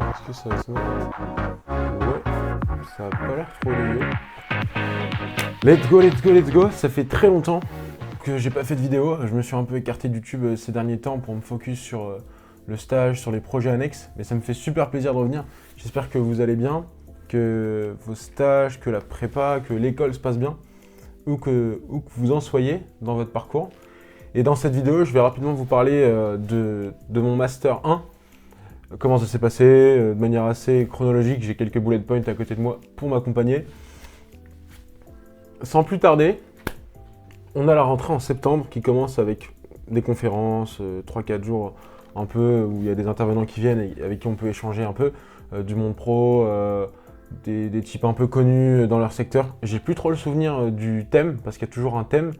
Est-ce que ça va se mettre? Ouais, ça a pas l'air trop dégueu. Let's go, let's go, let's go. Ça fait très longtemps que j'ai pas fait de vidéo. Je me suis un peu écarté de YouTube ces derniers temps pour me focus sur le stage, sur les projets annexes. Mais ça me fait super plaisir de revenir. J'espère que vous allez bien, que vos stages, que la prépa, que l'école se passe bien, où que vous en soyez dans votre parcours. Et dans cette vidéo, je vais rapidement vous parler de mon Master 1. Comment ça s'est passé, de manière assez chronologique. J'ai quelques bullet points à côté de moi pour m'accompagner. Sans plus tarder, on a la rentrée en septembre qui commence avec des conférences, 3-4 jours un peu, où il y a des intervenants qui viennent et avec qui on peut échanger un peu, du monde pro, des types un peu connus dans leur secteur. J'ai plus trop le souvenir du thème, parce qu'il y a toujours un thème.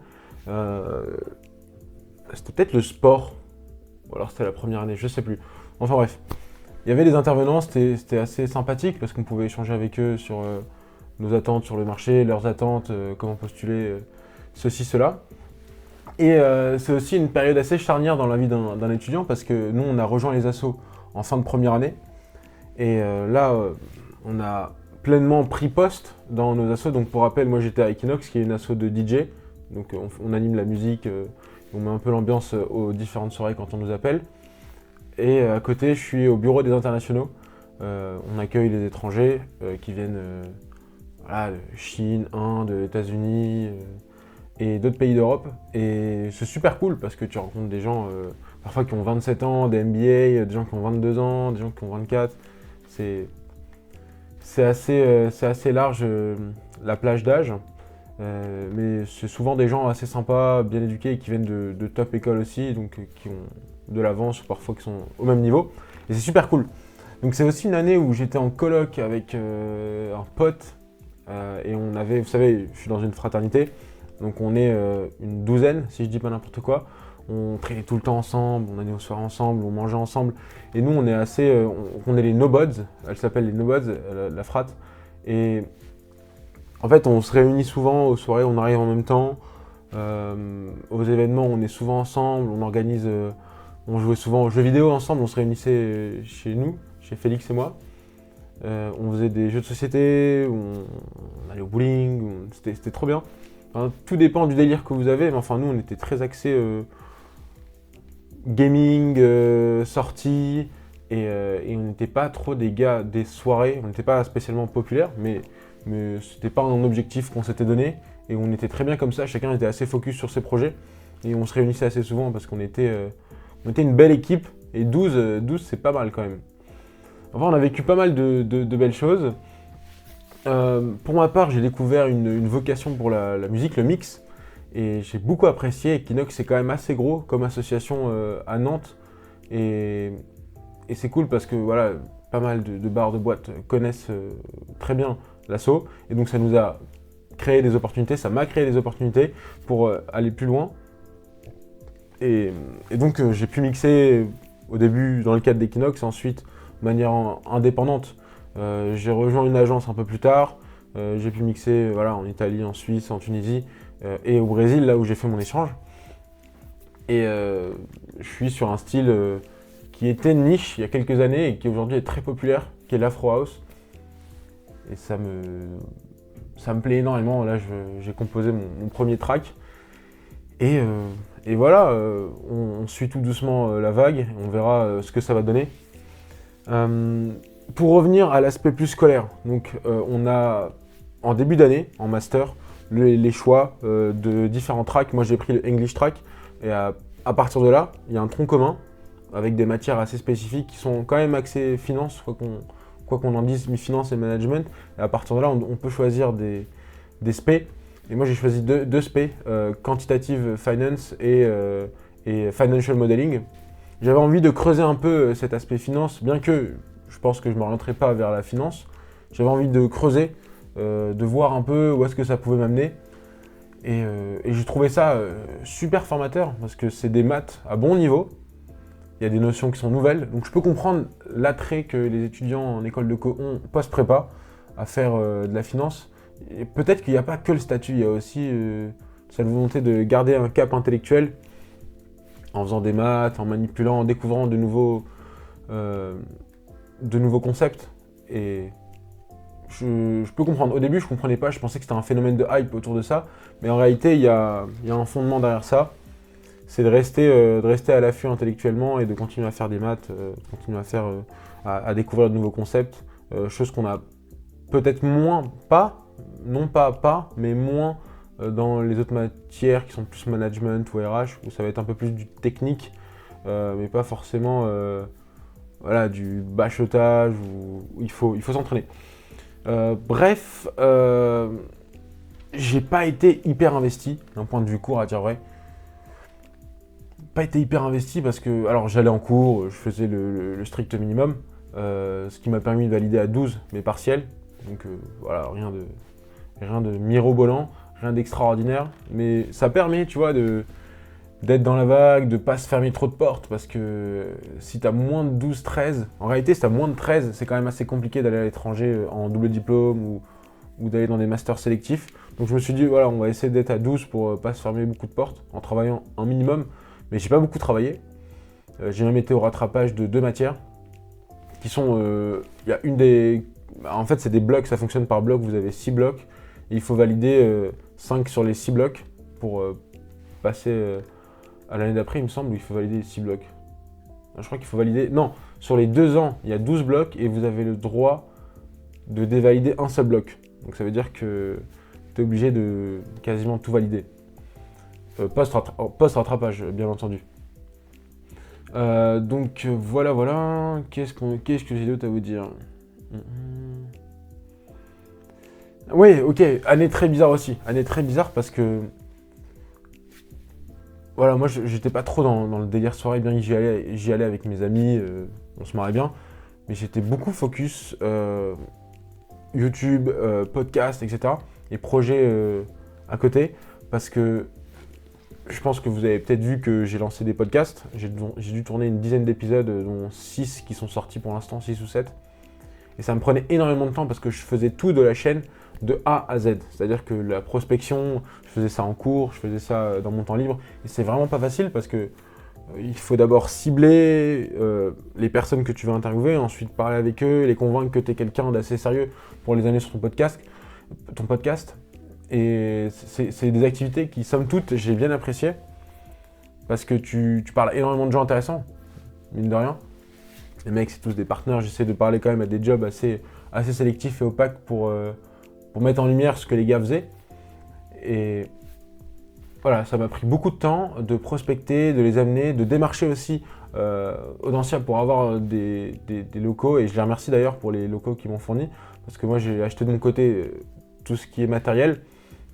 C'était peut-être le sport, ou alors c'était la première année, je sais plus. Enfin bref, il y avait des intervenants, c'était assez sympathique, parce qu'on pouvait échanger avec eux sur nos attentes sur le marché, leurs attentes, comment postuler, ceci, cela. Et c'est aussi une période assez charnière dans la vie d'un étudiant parce que nous, on a rejoint les assos en fin de première année. Et là, on a pleinement pris poste dans nos assos. Donc pour rappel, moi j'étais à Equinox, qui est une asso de DJ. Donc on anime la musique, on met un peu l'ambiance aux différentes soirées quand on nous appelle. Et à côté, je suis au bureau des internationaux. On accueille les étrangers qui viennent voilà, de Chine, Inde, États-Unis et d'autres pays d'Europe. Et c'est super cool parce que tu rencontres des gens parfois qui ont 27 ans, des MBA, des gens qui ont 22 ans, des gens qui ont 24. C'est assez large la plage d'âge. Mais c'est souvent des gens assez sympas, bien éduqués et qui viennent de top écoles aussi, donc qui ont de l'avance ou parfois qui sont au même niveau. Et c'est super cool. Donc c'est aussi une année où j'étais en coloc avec un pote et on avait, vous savez, je suis dans une fraternité, donc on est une douzaine, si je dis pas n'importe quoi. On traînait tout le temps ensemble, on allait aux soirées ensemble, on mangeait ensemble. Et nous, on est assez, on est les nobods, elle s'appelle les nobods, la frat. Et en fait, on se réunit souvent aux soirées, on arrive en même temps. Aux événements, on est souvent ensemble, on organise, on jouait souvent aux jeux vidéo ensemble, on se réunissait chez nous, chez Félix et moi. On faisait des jeux de société, on allait au bowling, c'était trop bien. Enfin, tout dépend du délire que vous avez, mais enfin nous on était très axés gaming, sorties, et on n'était pas trop des gars des soirées, on n'était pas spécialement populaires, mais c'était pas un objectif qu'on s'était donné, et on était très bien comme ça, chacun était assez focus sur ses projets, et on se réunissait assez souvent parce qu'on était une belle équipe, et 12 c'est pas mal quand même. Enfin, on a vécu pas mal de belles choses. Pour ma part, j'ai découvert une vocation pour la musique, le mix, et j'ai beaucoup apprécié. Equinox, c'est quand même assez gros comme association à Nantes, et c'est cool parce que voilà, pas mal de bars, de boîtes connaissent très bien l'asso, et donc ça nous a créé des opportunités, ça m'a créé des opportunités pour aller plus loin. Et donc j'ai pu mixer au début dans le cadre d'Equinox, et ensuite de manière indépendante. J'ai rejoint une agence un peu plus tard, j'ai pu mixer voilà, en Italie, en Suisse, en Tunisie et au Brésil, là où j'ai fait mon échange. Et je suis sur un style qui était niche il y a quelques années et qui aujourd'hui est très populaire, qui est l'Afro House. Et ça me plaît énormément. Là, j'ai composé mon premier track. Et voilà, on suit tout doucement la vague, on verra ce que ça va donner. Pour revenir à l'aspect plus scolaire, donc on a en début d'année, en master, les choix de différents tracks. Moi j'ai pris le English track, et à partir de là, il y a un tronc commun avec des matières assez spécifiques qui sont quand même axées finance, quoi qu'on en dise, finance et management. Et à partir de là, on peut choisir des spé. Et moi j'ai choisi deux spé, Quantitative Finance et Financial Modeling. J'avais envie de creuser un peu cet aspect finance, bien que je pense que je ne m'orienterai pas vers la finance. J'avais envie de creuser, de voir un peu où est-ce que ça pouvait m'amener. Et j'ai trouvé ça super formateur, parce que c'est des maths à bon niveau. Il y a des notions qui sont nouvelles, donc je peux comprendre l'attrait que les étudiants en école de co ont post-prépa à faire de la finance. Et peut-être qu'il n'y a pas que le statut, il y a aussi cette volonté de garder un cap intellectuel en faisant des maths, en manipulant, en découvrant de nouveaux concepts. Et je peux comprendre. Au début, je comprenais pas, je pensais que c'était un phénomène de hype autour de ça. Mais en réalité, il y a un fondement derrière ça. C'est de rester à l'affût intellectuellement et de continuer à faire des maths, continuer à découvrir de nouveaux concepts. Chose qu'on a peut-être moins, mais moins dans les autres matières qui sont plus management ou RH, où ça va être un peu plus du technique, mais pas forcément du bachotage, où il faut s'entraîner. Bref, j'ai pas été hyper investi d'un point de vue cours, à dire vrai. Pas été hyper investi parce que, alors j'allais en cours, je faisais le strict minimum, ce qui m'a permis de valider à 12 mes partiels. Donc voilà, rien de mirobolant, rien d'extraordinaire, mais ça permet, tu vois, d'être dans la vague, de pas se fermer trop de portes, parce que si t'as moins de 12-13, en réalité si t'as moins de 13, c'est quand même assez compliqué d'aller à l'étranger en double diplôme ou d'aller dans des masters sélectifs. Donc je me suis dit, voilà, on va essayer d'être à 12 pour pas se fermer beaucoup de portes, en travaillant un minimum, mais j'ai pas beaucoup travaillé. J'ai même été au rattrapage de 2 matières, qui sont, il y a une des... En fait c'est des blocs, ça fonctionne par bloc, vous avez 6 blocs, et il faut valider 5 sur les 6 blocs pour passer... à l'année d'après, il me semble, où il faut valider 6 blocs. Je crois qu'il faut valider... Non, sur les 2 ans, il y a 12 blocs et vous avez le droit de dévalider un seul bloc. Donc ça veut dire que tu es obligé de quasiment tout valider. Post-rattrapage, bien entendu. Donc voilà. Qu'est-ce que j'ai d'autre à vous dire? Oui, ok, année très bizarre aussi. Année très bizarre parce que... Voilà, moi j'étais pas trop dans le délire soirée, bien que j'y allais avec mes amis, on se marrait bien, mais j'étais beaucoup focus YouTube, podcast, etc. et projets à côté, parce que je pense que vous avez peut-être vu que j'ai lancé des podcasts, j'ai dû tourner une dizaine d'épisodes, dont 6 qui sont sortis pour l'instant, 6 ou 7, et ça me prenait énormément de temps parce que je faisais tout de la chaîne de A à Z. C'est-à-dire que la prospection, je faisais ça en cours, je faisais ça dans mon temps libre. Et c'est vraiment pas facile parce que il faut d'abord cibler les personnes que tu veux interviewer, ensuite parler avec eux, les convaincre que tu es quelqu'un d'assez sérieux pour les amener sur ton podcast. Et c'est des activités qui, somme toute, j'ai bien apprécié parce que tu parles à énormément de gens intéressants, mine de rien. Les mecs, c'est tous des partenaires, j'essaie de parler quand même à des jobs assez sélectifs et opaques pour mettre en lumière ce que les gars faisaient. Et voilà, ça m'a pris beaucoup de temps de prospecter, de les amener, de démarcher aussi Audencia pour avoir des locaux. Et je les remercie d'ailleurs pour les locaux qu'ils m'ont fournis, parce que moi j'ai acheté de mon côté tout ce qui est matériel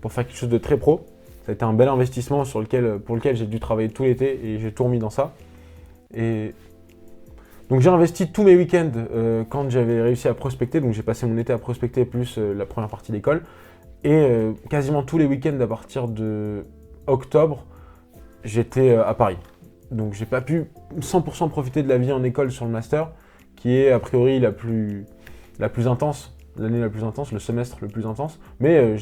pour faire quelque chose de très pro. Ça a été un bel investissement pour lequel j'ai dû travailler tout l'été et j'ai tout remis dans ça. Et donc j'ai investi tous mes week-ends quand j'avais réussi à prospecter, donc j'ai passé mon été à prospecter plus la première partie d'école. Et quasiment tous les week-ends à partir de octobre, j'étais à Paris. Donc j'ai pas pu 100% profiter de la vie en école sur le master, qui est a priori la plus intense, l'année la plus intense, le semestre le plus intense. Mais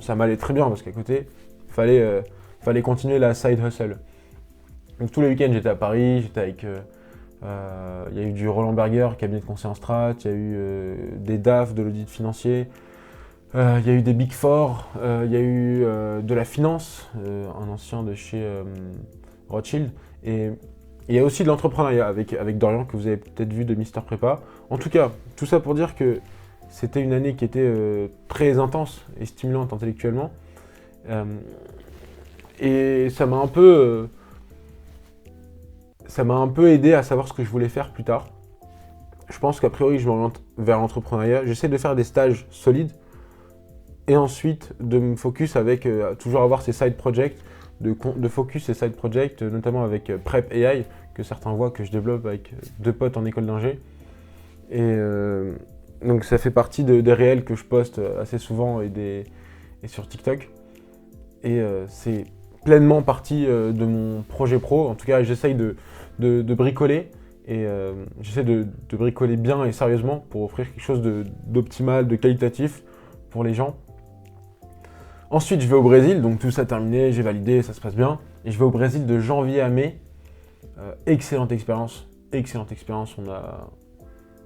ça m'allait très bien parce qu'à côté, fallait continuer la side hustle. Donc tous les week-ends j'étais à Paris, j'étais avec... il y a eu du Roland Berger, cabinet de conseil en strat, il y a eu des DAF, de l'audit financier, il y a eu des Big Four, il y a eu de la finance, un ancien de chez Rothschild, et il y a aussi de l'entrepreneuriat avec Dorian, que vous avez peut-être vu de Mister Prépa. En tout cas, tout ça pour dire que c'était une année qui était très intense et stimulante intellectuellement, et ça m'a un peu aidé à savoir ce que je voulais faire plus tard. Je pense qu'a priori, je m'oriente vers l'entrepreneuriat. J'essaie de faire des stages solides et ensuite de me focus avec toujours avoir ces side projects, de focus ces side projects, notamment avec Prep AI, que certains voient que je développe avec 2 potes en école d'ingé. Et donc ça fait partie des réels que je poste assez souvent et sur TikTok. Et c'est pleinement partie de mon projet pro. En tout cas, j'essaye de bricoler et j'essaie de bricoler bien et sérieusement pour offrir quelque chose d'optimal, de qualitatif pour les gens. Ensuite, je vais au Brésil, donc tout ça terminé, j'ai validé, ça se passe bien. Et je vais au Brésil de janvier à mai. Excellente expérience. Excellente expérience.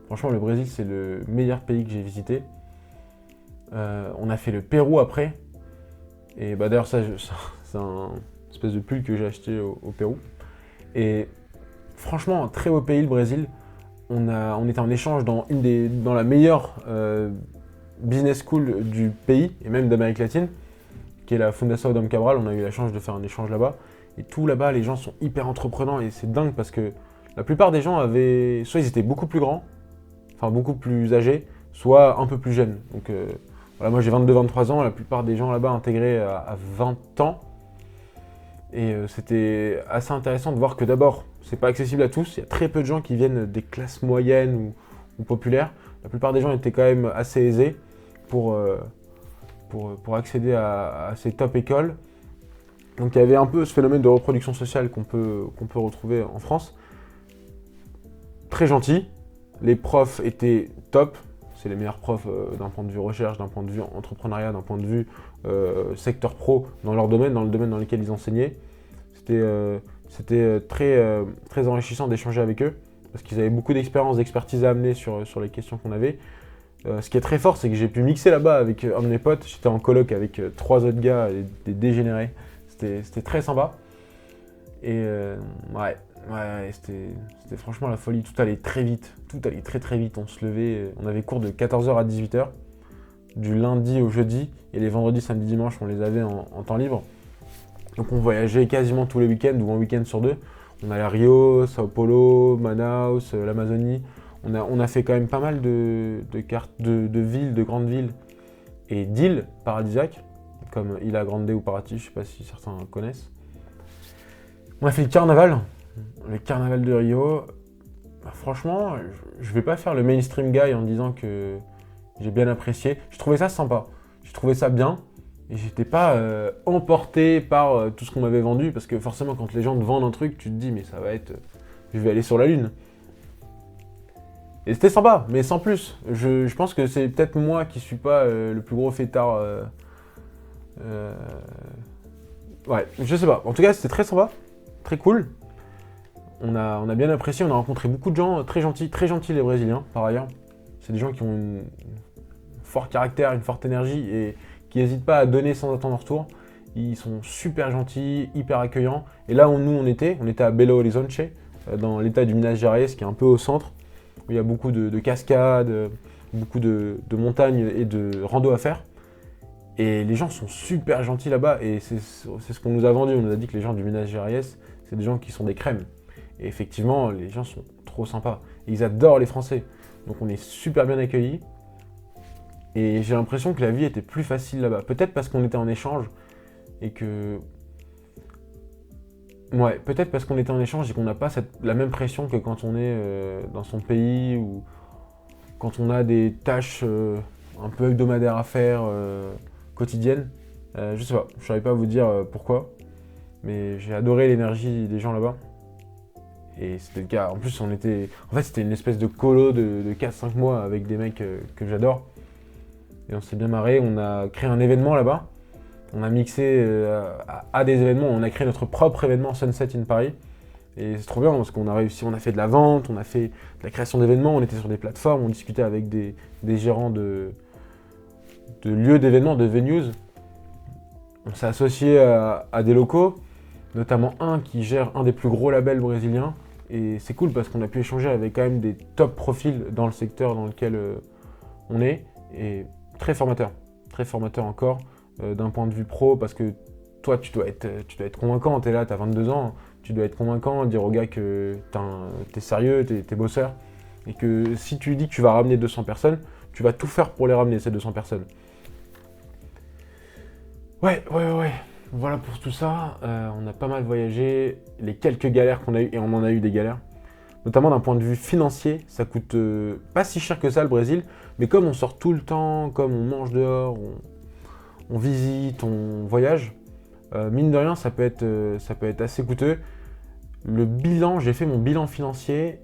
Franchement, le Brésil, c'est le meilleur pays que j'ai visité. On a fait le Pérou après. Et bah d'ailleurs, c'est un espèce de pull que j'ai acheté au Pérou. Et franchement, un très beau pays, le Brésil. On était en échange dans la meilleure business school du pays, et même d'Amérique latine, qui est la Fundação Dom Cabral. On a eu la chance de faire un échange là-bas. Et tout là-bas, les gens sont hyper entreprenants et c'est dingue parce que la plupart des gens soit ils étaient beaucoup plus grands, enfin beaucoup plus âgés, soit un peu plus jeunes. Donc voilà, moi j'ai 22-23 ans, la plupart des gens là-bas intégrés à 20 ans. Et c'était assez intéressant de voir que d'abord, c'est pas accessible à tous. Il y a très peu de gens qui viennent des classes moyennes ou populaires. La plupart des gens étaient quand même assez aisés pour accéder à ces top écoles. Donc il y avait un peu ce phénomène de reproduction sociale qu'on peut retrouver en France. Très gentil. Les profs étaient top. C'est les meilleurs profs d'un point de vue recherche, d'un point de vue entrepreneuriat, d'un point de vue secteur pro dans leur domaine, dans le domaine dans lequel ils enseignaient. C'était très enrichissant d'échanger avec eux parce qu'ils avaient beaucoup d'expertise à amener sur les questions qu'on avait. Ce qui est très fort, c'est que j'ai pu mixer là-bas avec un de mes potes. J'étais en coloc avec 3 autres gars, des dégénérés. C'était très sympa. Et c'était franchement la folie. Tout allait très vite. Tout allait très très vite. On se levait. On avait cours de 14h à 18h. Du lundi au jeudi. Et les vendredis, samedi, dimanche, on les avait en temps libre. Donc on voyageait quasiment tous les week-ends ou un week-end sur 2. On allait à Rio, Sao Paulo, Manaus, l'Amazonie. On a fait quand même pas mal de villes, de grandes villes et d'îles paradisiaques, comme Ilha Grande ou Paraty, je ne sais pas si certains connaissent. On a fait le carnaval de Rio. Bah, franchement, je ne vais pas faire le mainstream guy en disant que j'ai bien apprécié. Je trouvais ça sympa, je trouvais ça bien. Et j'étais pas emporté par tout ce qu'on m'avait vendu, parce que forcément quand les gens te vendent un truc, tu te dis mais ça va être... je vais aller sur la lune. Et c'était sympa, mais sans plus. Je pense que c'est peut-être moi qui suis pas le plus gros fêtard. Ouais, je sais pas. En tout cas, c'était très sympa, très cool. On a bien apprécié, on a rencontré beaucoup de gens très gentils les Brésiliens, par ailleurs. C'est des gens qui ont un fort caractère, une forte énergie et qui n'hésitent pas à donner sans attendre en retour. Ils sont super gentils, hyper accueillants. Et là où on était à Belo Horizonte, dans l'état du Minas Gerais, qui est un peu au centre, où il y a beaucoup de cascades, beaucoup de montagnes et de rando à faire. Et les gens sont super gentils là-bas, et c'est ce qu'on nous a vendu. On nous a dit que les gens du Minas Gerais, c'est des gens qui sont des crèmes. Et effectivement, les gens sont trop sympas. Et ils adorent les Français. Donc on est super bien accueillis. Et j'ai l'impression que la vie était plus facile là-bas. Peut-être parce qu'on était en échange et que... Ouais, peut-être parce qu'on était en échange et qu'on n'a pas la même pression que quand on est dans son pays ou quand on a des tâches un peu hebdomadaires à faire, quotidiennes. Je sais pas, je ne saurais pas vous dire pourquoi, mais j'ai adoré l'énergie des gens là-bas. Et c'était le cas. En plus, c'était une espèce de colo de 4-5 mois avec des mecs que j'adore. Et on s'est bien marré, on a créé un événement là-bas. On a mixé à des événements, on a créé notre propre événement Sunset in Paris. Et c'est trop bien parce qu'on a réussi, on a fait de la vente, on a fait de la création d'événements, on était sur des plateformes, on discutait avec des gérants de lieux d'événements, de venues. On s'est associé à des locaux, notamment un qui gère un des plus gros labels brésiliens. Et c'est cool parce qu'on a pu échanger avec quand même des top profils dans le secteur dans lequel on est. Et très formateur encore d'un point de vue pro, parce que toi tu dois être convaincant, t'es là, t'as 22 ans, tu dois être convaincant, dire aux gars que t'es sérieux, t'es bosseur, et que si tu dis que tu vas ramener 200 personnes, tu vas tout faire pour les ramener, ces 200 personnes. Ouais, voilà pour tout ça. On a pas mal voyagé, les quelques galères qu'on a eues, et on en a eu des galères, notamment d'un point de vue financier, ça coûte pas si cher que ça le Brésil, mais comme on sort tout le temps, comme on mange dehors, on visite, on voyage, mine de rien, ça peut être assez coûteux. J'ai fait mon bilan financier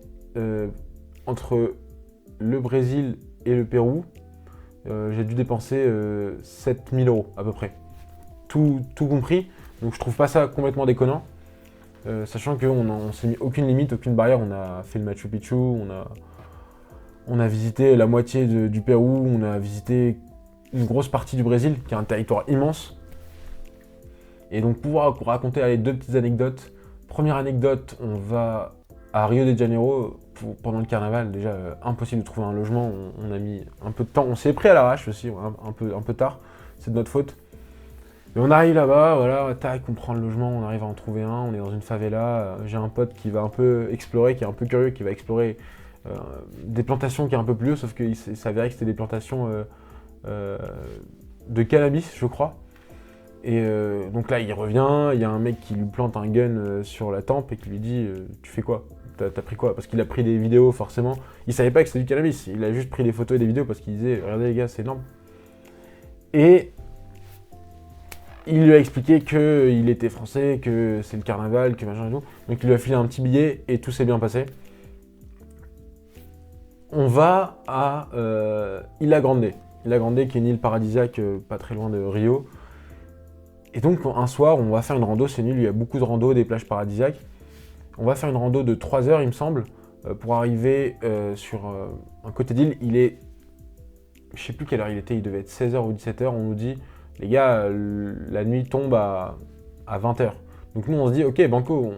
entre le Brésil et le Pérou. J'ai dû dépenser 7 000 € à peu près. tout compris. Donc je trouve pas ça complètement déconnant. Sachant qu'on s'est mis aucune limite, aucune barrière. On a fait le Machu Picchu, on a visité la moitié du Pérou, on a visité une grosse partie du Brésil, qui est un territoire immense. Et donc pouvoir raconter allez, 2 petites anecdotes. Première anecdote, on va à Rio de Janeiro pendant le carnaval. Déjà impossible de trouver un logement, on a mis un peu de temps. On s'est pris à l'arrache aussi, un peu tard, c'est de notre faute. Mais on arrive là-bas, voilà, tac, on prend le logement, on arrive à en trouver un, on est dans une favela. J'ai un pote qui va un peu explorer, qui est un peu curieux, qui va explorer des plantations qui est un peu plus haut, sauf qu'il s'avérait que c'était des plantations de cannabis, je crois. Et donc là, il revient, il y a un mec qui lui plante un gun sur la tempe et qui lui dit tu fais quoi? T'as pris quoi? Parce qu'il a pris des vidéos, forcément. Il savait pas que c'était du cannabis, il a juste pris des photos et des vidéos parce qu'il disait regardez les gars, c'est énorme. Et il lui a expliqué qu'il était français, que c'est le carnaval, que machin et tout. Donc il lui a filé un petit billet et tout s'est bien passé. On va à Ilha Grande. Ilha Grande qui est une île paradisiaque pas très loin de Rio. Et donc un soir, on va faire une rando, c'est nul, il y a beaucoup de rando, des plages paradisiaques. On va faire une rando de 3 heures, il me semble, pour arriver sur un côté d'île. Il est, je sais plus quelle heure il était, il devait être 16h ou 17h, on nous dit, les gars, la nuit tombe à 20h. Donc nous on se dit, ok banco,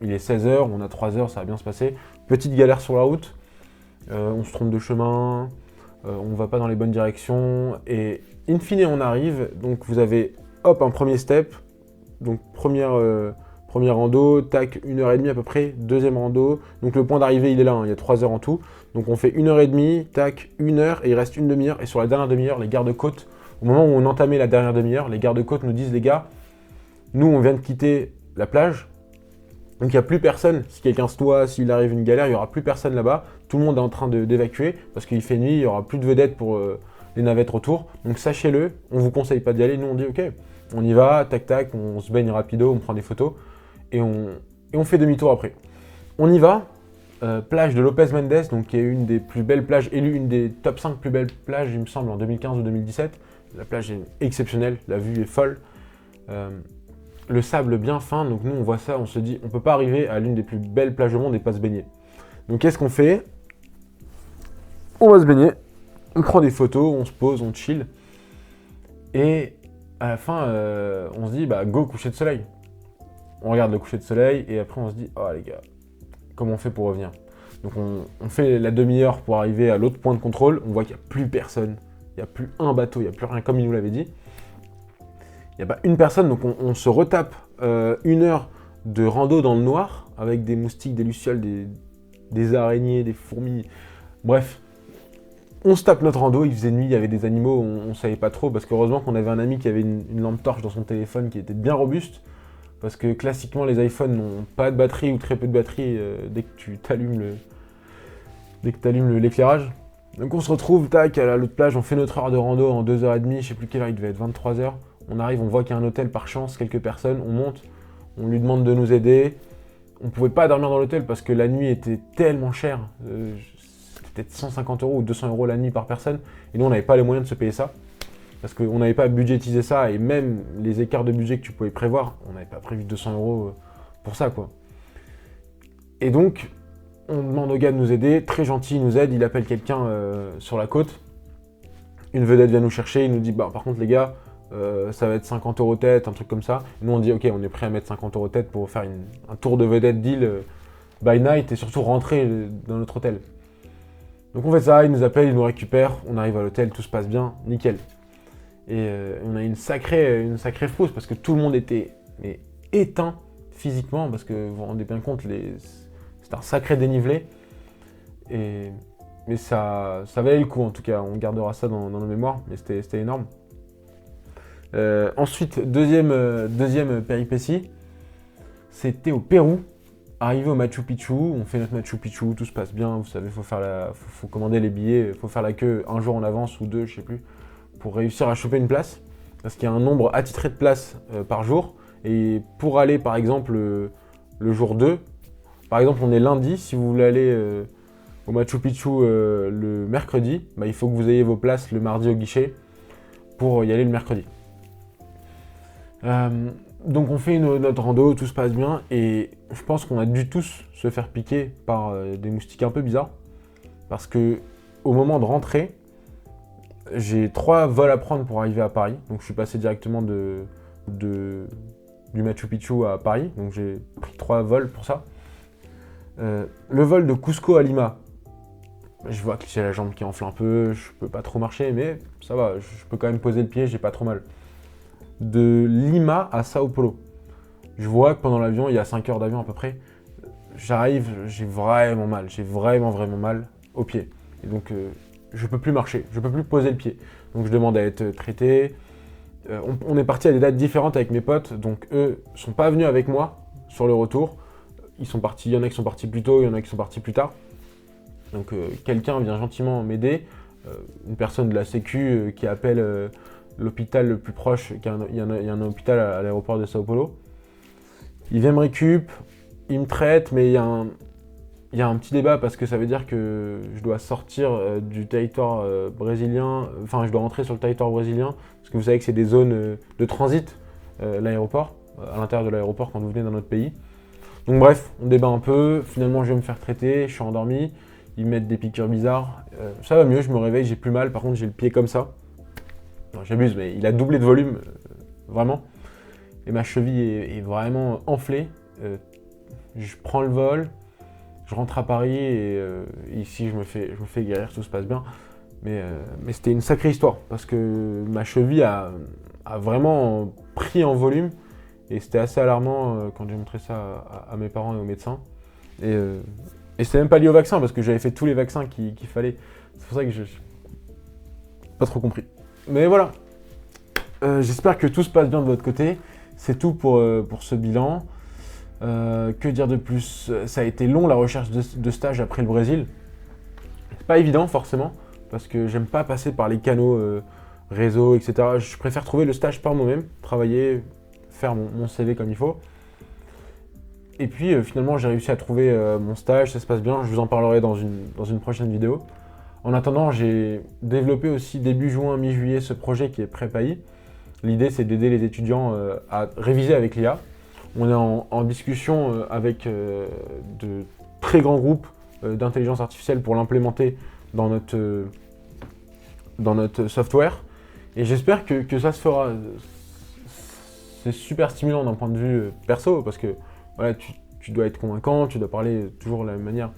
il est 16h, on a 3 heures, ça va bien se passer. Petite galère sur la route, on se trompe de chemin, on va pas dans les bonnes directions, et in fine on arrive, donc vous avez hop un premier step, donc première rando, tac, 1h30 à peu près, deuxième rando, donc le point d'arrivée il est là, hein, il y a 3 heures en tout, donc on fait 1h30, tac, 1h, et il reste une demi-heure, et sur la dernière demi-heure, les gardes-côtes, au moment où on entamait la dernière demi-heure, les gardes-côtes nous disent les gars, nous on vient de quitter la plage, donc il n'y a plus personne, si quelqu'un se noie, s'il arrive une galère, il n'y aura plus personne là-bas, tout le monde est en train d'évacuer, parce qu'il fait nuit, il n'y aura plus de vedettes pour les navettes retour, donc sachez-le, on vous conseille pas d'y aller, nous on dit ok, on y va, tac tac, on se baigne rapido, on prend des photos, et on fait demi-tour après. On y va, plage de Lopez Mendes, donc qui est une des plus belles plages, élue une des top 5 plus belles plages, il me semble, en 2015 ou 2017. La plage est exceptionnelle, la vue est folle. Le sable bien fin, donc nous on voit ça, on se dit on peut pas arriver à l'une des plus belles plages au monde et pas se baigner. Donc qu'est-ce qu'on fait? On va se baigner, on prend des photos, on se pose, on chill. Et à la fin, on se dit bah go coucher de soleil. On regarde le coucher de soleil et après on se dit oh les gars, comment on fait pour revenir? Donc on fait la demi-heure pour arriver à l'autre point de contrôle, on voit qu'il n'y a plus personne, il n'y a plus un bateau, il n'y a plus rien comme il nous l'avait dit. Il n'y a pas une personne, donc on se retape 1 heure de rando dans le noir, avec des moustiques, des lucioles, des araignées, des fourmis, bref. On se tape notre rando, il faisait nuit, il y avait des animaux, on ne savait pas trop, parce qu'heureusement qu'on avait un ami qui avait une lampe torche dans son téléphone qui était bien robuste, parce que classiquement les iPhones n'ont pas de batterie ou très peu de batterie dès que tu t'allumes l'éclairage. Donc on se retrouve, tac, à l'autre plage, on fait notre heure de rando en 2h30, je sais plus quelle heure, il devait être 23h. On arrive, on voit qu'il y a un hôtel par chance, quelques personnes, on monte, on lui demande de nous aider. On pouvait pas dormir dans l'hôtel parce que la nuit était tellement chère. C'était peut-être 150 € ou 200 € la nuit par personne. Et nous, on n'avait pas les moyens de se payer ça. Parce qu'on n'avait pas budgétisé ça. Et même les écarts de budget que tu pouvais prévoir, on n'avait pas prévu 200 € pour ça, quoi. Et donc, on demande au gars de nous aider. Très gentil, il nous aide. Il appelle quelqu'un sur la côte. Une vedette vient nous chercher. Il nous dit, bah, par contre, les gars, ça va être 50 € tête, un truc comme ça. Nous on dit ok, on est prêt à mettre 50 € tête pour faire un tour de vedette d'île by night et surtout rentrer dans notre hôtel. Donc on fait ça, il nous appelle, il nous récupère, on arrive à l'hôtel, tout se passe bien, nickel. Et on a une sacrée frousse parce que tout le monde était éteint physiquement parce que vous vous rendez bien compte, c'est un sacré dénivelé. Mais ça valait le coup en tout cas, on gardera ça dans nos mémoires, mais c'était énorme. Ensuite, deuxième péripétie, c'était au Pérou. Arrivé au Machu Picchu, on fait notre Machu Picchu, tout se passe bien, vous savez, faut commander les billets, faut faire la queue un jour en avance ou 2, je sais plus, pour réussir à choper une place, parce qu'il y a un nombre attitré de places par jour, et pour aller par exemple le jour 2, par exemple on est lundi, si vous voulez aller au Machu Picchu le mercredi, bah, il faut que vous ayez vos places le mardi au guichet pour y aller le mercredi. Donc on fait notre rando, tout se passe bien, et je pense qu'on a dû tous se faire piquer par des moustiques un peu bizarres, parce que au moment de rentrer, j'ai 3 vols à prendre pour arriver à Paris, donc je suis passé directement du Machu Picchu à Paris, donc j'ai pris 3 vols pour ça. Le vol de Cusco à Lima, je vois que j'ai la jambe qui enfle un peu, je peux pas trop marcher, mais ça va, je peux quand même poser le pied, j'ai pas trop mal. De Lima à Sao Paulo, je vois que pendant l'avion, il y a 5 heures d'avion à peu près, j'arrive, j'ai vraiment mal, j'ai vraiment mal au pied. Et donc je peux plus marcher, je peux plus poser le pied. Donc je demande à être traité. On est parti à des dates différentes avec mes potes, donc eux sont pas venus avec moi sur le retour. Ils sont partis, il y en a qui sont partis plus tôt, il y en a qui sont partis plus tard. Donc quelqu'un vient gentiment m'aider, une personne de la Sécu qui appelle l'hôpital le plus proche, il y a un hôpital à l'aéroport de Sao Paulo. Il vient me récup, il me traite, mais il y a un petit débat parce que ça veut dire que je dois sortir du territoire brésilien, enfin je dois rentrer sur le territoire brésilien, parce que vous savez que c'est des zones de transit, l'aéroport, à l'intérieur de l'aéroport quand vous venez d'un autre pays. Donc bref, on débat un peu, finalement je vais me faire traiter, je suis endormi, ils me mettent des piqûres bizarres, ça va mieux, je me réveille, j'ai plus mal, par contre j'ai le pied comme ça. Non, j'abuse, mais il a doublé de volume, vraiment. Et ma cheville est vraiment enflée. Je prends le vol, je rentre à Paris et ici je me fais guérir, tout se passe bien. Mais c'était une sacrée histoire parce que ma cheville a vraiment pris en volume et c'était assez alarmant quand j'ai montré ça à mes parents et aux médecins. Et c'était même pas lié au vaccin parce que j'avais fait tous les vaccins qu'il fallait. C'est pour ça que je n'ai pas trop compris. Mais voilà, j'espère que tout se passe bien de votre côté. C'est tout pour ce bilan. Que dire de plus? Ça a été long la recherche de stage après le Brésil. C'est pas évident forcément, parce que j'aime pas passer par les canaux réseau, etc. Je préfère trouver le stage par moi-même, travailler, faire mon CV comme il faut. Et puis finalement j'ai réussi à trouver mon stage, ça se passe bien, je vous en parlerai dans une prochaine vidéo. En attendant, j'ai développé aussi début juin, mi-juillet ce projet qui est Prépaï. L'idée c'est d'aider les étudiants à réviser avec l'IA. On est en discussion avec de très grands groupes d'intelligence artificielle pour l'implémenter dans notre software. Et j'espère que ça se fera. C'est super stimulant d'un point de vue perso parce que voilà, tu dois être convaincant, tu dois parler toujours de la même manière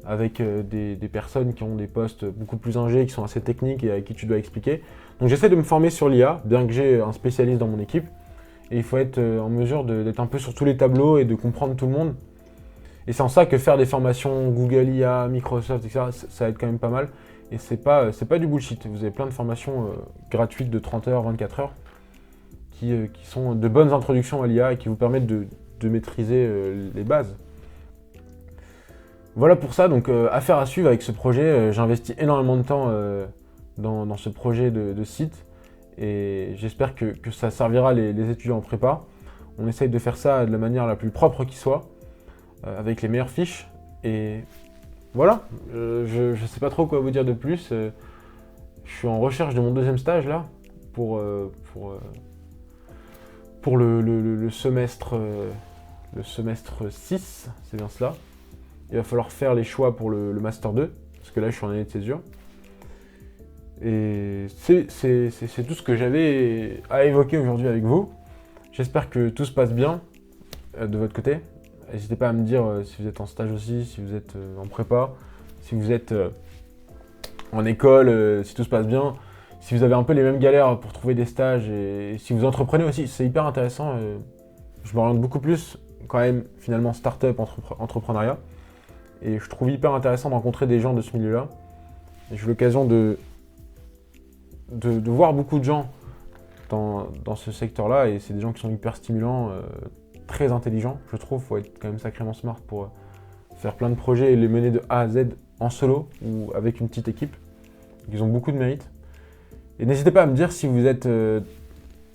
avec des personnes qui ont des postes beaucoup plus ingés, qui sont assez techniques et à qui tu dois expliquer. Donc j'essaie de me former sur l'IA, bien que j'ai un spécialiste dans mon équipe. Et il faut être en mesure d'être un peu sur tous les tableaux et de comprendre tout le monde. Et c'est en ça que faire des formations Google IA, Microsoft, etc., ça aide quand même pas mal. Et c'est pas du bullshit. Vous avez plein de formations gratuites de 30 heures, 24 heures, qui sont de bonnes introductions à l'IA et qui vous permettent de maîtriser les bases. Voilà pour ça, donc affaire à suivre avec ce projet. J'investis énormément de temps dans ce projet de site. Et j'espère que ça servira les étudiants en prépa. On essaye de faire ça de la manière la plus propre qui soit, avec les meilleures fiches. Et voilà, je ne sais pas trop quoi vous dire de plus. Je suis en recherche de mon deuxième stage là, pour le semestre 6, c'est bien cela. Il va falloir faire les choix pour le Master 2, parce que là je suis en année de césure. Et c'est tout ce que j'avais à évoquer aujourd'hui avec vous. J'espère que tout se passe bien de votre côté. N'hésitez pas à me dire si vous êtes en stage aussi, si vous êtes en prépa, si vous êtes en école, si tout se passe bien. Si vous avez un peu les mêmes galères pour trouver des stages et si vous entreprenez aussi, c'est hyper intéressant. Je m'oriente beaucoup plus quand même finalement start-up, entrepreneuriat. Et je trouve hyper intéressant de rencontrer des gens de ce milieu-là. Et j'ai eu l'occasion de voir beaucoup de gens dans ce secteur-là et c'est des gens qui sont hyper stimulants, très intelligents, je trouve. Il faut être quand même sacrément smart pour faire plein de projets et les mener de A à Z en solo ou avec une petite équipe. Ils ont beaucoup de mérite. Et n'hésitez pas à me dire si vous êtes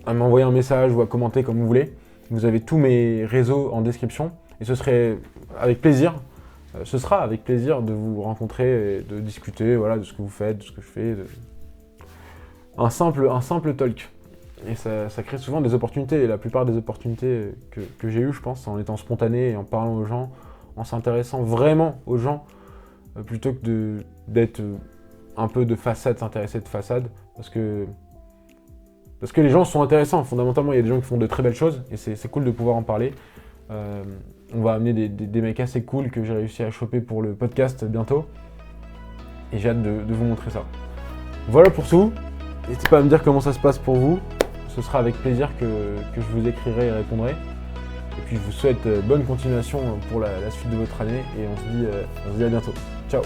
à m'envoyer un message ou à commenter comme vous voulez. Vous avez tous mes réseaux en description et ce serait avec plaisir. Ce sera avec plaisir de vous rencontrer et de discuter voilà, de ce que vous faites, de ce que je fais. Un simple talk. Et ça crée souvent des opportunités. Et la plupart des opportunités que j'ai eues, je pense, en étant spontané et en parlant aux gens, en s'intéressant vraiment aux gens, plutôt que d'être un peu de façade, s'intéresser de façade. Parce que les gens sont intéressants. Fondamentalement, il y a des gens qui font de très belles choses et c'est cool de pouvoir en parler. On va amener des mecs assez cool que j'ai réussi à choper pour le podcast bientôt. Et j'ai hâte de vous montrer ça. Voilà pour tout. N'hésitez pas à me dire comment ça se passe pour vous. Ce sera avec plaisir que je vous écrirai et répondrai. Et puis je vous souhaite bonne continuation pour la suite de votre année et on se dit à bientôt. Ciao.